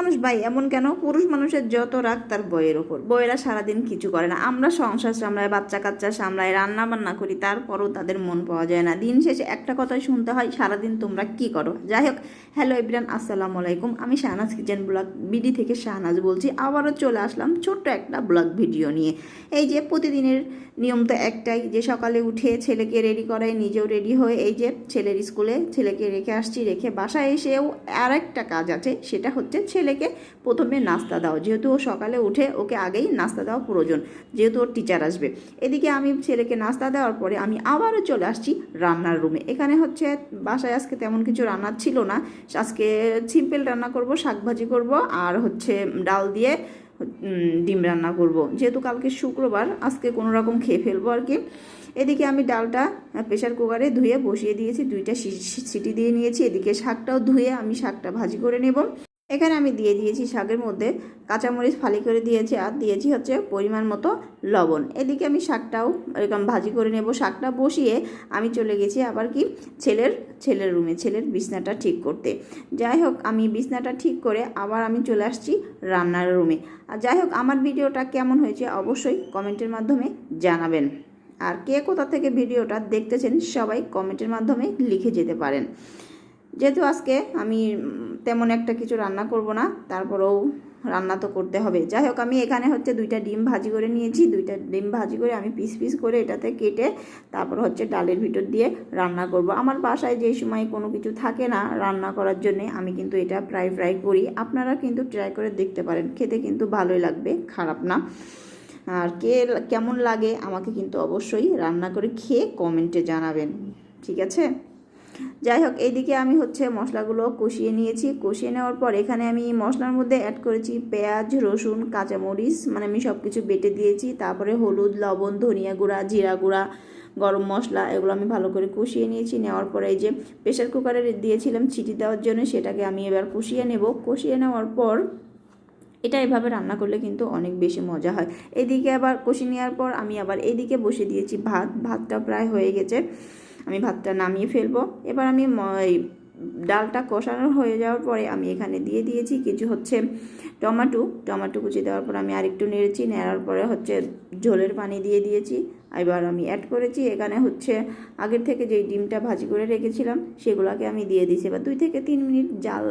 মানুষ ভাই এমন কেন? পুরুষ মানুষের যত রাগ তার বইয়ের ওপর। বইয়েরা সারাদিন কিছু করে না, আমরা সংসার সামলায়, বাচ্চা কাচ্চা সামলায়, রান্না বান্না করি, তারপরও তাদের মন পাওয়া যায় না। দিন শেষে একটা কথাই শুনতে হয়, সারাদিন তোমরা কি করো। যাই হোক, হ্যালো এভরিওয়ান, আসসালামু আলাইকুম। আমি শাহনাজ কিচেন ব্লগ বিডি থেকে শাহনাজ বলছি। আবারও চলে আসলাম ছোট্ট একটা ব্লগ ভিডিও নিয়ে। এই যে প্রতিদিনের নিয়ম তো একটাই, যে সকালে উঠে ছেলেকে রেডি করাই, নিজেও রেডি হয়ে এই যে ছেলের স্কুলে ছেলেকে রেখে আসছি। রেখে বাসায় এসেও আরেকটা কাজ আছে, সেটা হচ্ছে ছেলেকে প্রথমে নাস্তা দাও। যেহেতু ও সকালে উঠে, ওকে আগেই নাস্তা দেওয়া প্রয়োজন, যেহেতু ওর টিচার আসবে। এদিকে আমি ছেলেকে নাস্তা দেওয়ার পরে আমি আবারও চলে আসছি রান্নার রুমে। এখানে হচ্ছে বাসায় আজকে তেমন কিছু রান্নার ছিল না, আজকে সিম্পল রান্না করব, শাকভাজি করব আর হচ্ছে ডাল দিয়ে ডিম রান্না করব। যেহেতু কালকে শুক্রবার, আজকে কোনো রকম খেয়ে ফেলবো আর কি। এদিকে আমি ডালটা প্রেশার কুকারে ধুয়ে বসিয়ে দিয়েছি, 2টা সিটি দিয়ে নিয়েছি। এদিকে শাকটাও ধুয়ে আমি শাকটা ভাজি করে নেব। এখানে আমি দিয়ে দিয়েছি শাকের মধ্যে কাঁচামরিচ ফালি করে দিয়েছি, আর দিয়েছি হচ্ছে পরিমাণ মতো লবণ। এদিকে আমি শাকটাও এরকম ভাজি করে নেব। শাকটা বসিয়ে আমি চলে গেছি আবার কি ছেলের রুমে, ছেলের বিছনাটা ঠিক করতে। যাই হোক, আমি বিছনাটা ঠিক করে আবার আমি চলে আসছি রান্নার রুমে। আর যাই হোক, আমার ভিডিওটা কেমন হয়েছে অবশ্যই কমেন্টের মাধ্যমে জানাবেন। আর কে কোথা থেকে ভিডিওটা দেখতেছেন সবাই কমেন্টের মাধ্যমে লিখে যেতে পারেন। যেহেতু আজকে আমি তেমন একটা কিছু রান্না করব না, তারপরেও রান্না তো করতে হবে। যাই হোক, আমি এখানে হচ্ছে 2টা ডিম ভাজি করে নিয়েছি। 2টা ডিম ভাজি করে আমি পিস পিস করে এটাতে কেটে তারপর হচ্ছে ডালের ভিতর দিয়ে রান্না করব। আমার বাসায় যেই সময় কোনো কিছু থাকে না রান্না করার জন্যে, আমি কিন্তু এটা ফ্রাই করি। আপনারা কিন্তু ট্রাই করে দেখতে পারেন, খেতে কিন্তু ভালোই লাগবে, খারাপ না। আর কেমন লাগে আমাকে কিন্তু অবশ্যই রান্না করে খেয়ে কমেন্টে জানাবেন, ঠিক আছে? যাই হোক, এইদিকে আমি হচ্ছে মশলাগুলো কষিয়ে নিয়েছি। কষিয়ে নেওয়ার পর এখানে আমি মশলার মধ্যে অ্যাড করেছি পেঁয়াজ, রসুন, কাঁচামরিচ, মানে আমি সব কিছু বেটে দিয়েছি। তারপরে হলুদ, লবণ, ধনিয়া গুঁড়া, জিরা গুঁড়া, গরম মশলা, এগুলো আমি ভালো করে কষিয়ে নিয়েছি। নেওয়ার পরে এই যে প্রেশার কুকারে দিয়েছিলাম সিটি দেওয়ার জন্য, সেটাকে আমি এবার কষিয়ে নেব। কষিয়ে নেওয়ার পর এটা এভাবে রান্না করলে কিন্তু অনেক বেশি মজা হয়। এদিকে আবার কষিয়ে নেওয়ার পর আমি আবার এইদিকে বসে দিয়েছি ভাতটা প্রায় হয়ে গেছে, আমি ভাতটা নামিয়ে ফেলবো। এবার আমি ডালটা কষানো হয়ে যাওয়ার পরে আমি এখানে দিয়ে দিয়েছি কিছু হচ্ছে টমেটো কুচি। দেওয়ার পর আমি আরেকটু নেড়েছি, নেড়ার পরে হচ্ছে ঝোলের পানি দিয়ে দিয়েছি। এবার আমি অ্যাড করেছি এখানে হচ্ছে আগের থেকে যেই ডিমটা ভাজি করে রেখেছিলাম সেগুলোকে আমি দিয়ে দিয়েছি। এবার 2 থেকে 3 মিনিট জাল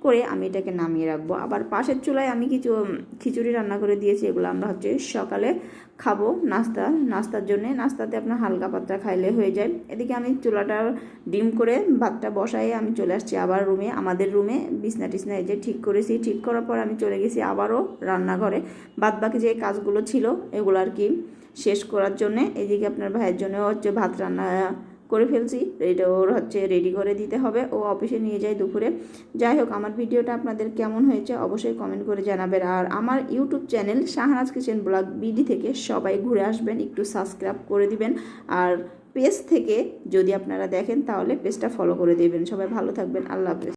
করে আমি এটাকে নামিয়ে রাখবো। আবার পাশের চুলায় আমি কিছু খিচুড়ি রান্না করে দিয়েছি, এগুলো আমরা হচ্ছে সকালে খাবো নাস্তার জন্যে। নাস্তাতে আপনার হালকা পাতলা খাইলে হয়ে যায়। এদিকে আমি চুলাটা ডিম করে ভাতটা বসাই আমি চলে আসছি আবার রুমে, আমাদের রুমে বিছনা টিছনা এই যে ঠিক করেছি। ঠিক করার পর আমি চলে গেছি আবারও রান্নাঘরে, বাদবাকি যে কাজগুলো ছিল এগুলো আর কি শেষ করার জন্যে। এদিকে আপনার ভাইয়ের জন্য হচ্ছে ভাত রান্না করে ফেলছি, এটা ওর হচ্ছে রেডি করে দিতে হবে, ও অফিসে নিয়ে যায় দুপুরে। যাই হোক, আমার ভিডিওটা আপনাদের কেমন হয়েছে অবশ্যই কমেন্ট করে জানাবেন। আর আমার YouTube channel Shahnaz kitchen blog BD থেকে সবাই ঘুরে আসবেন, একটু সাবস্ক্রাইব করে দিবেন। আর পেজ থেকে যদি আপনারা দেখেন তাহলে পেজটা ফলো করে দেবেন। সবাই ভালো থাকবেন, আল্লাহ হাফেজ।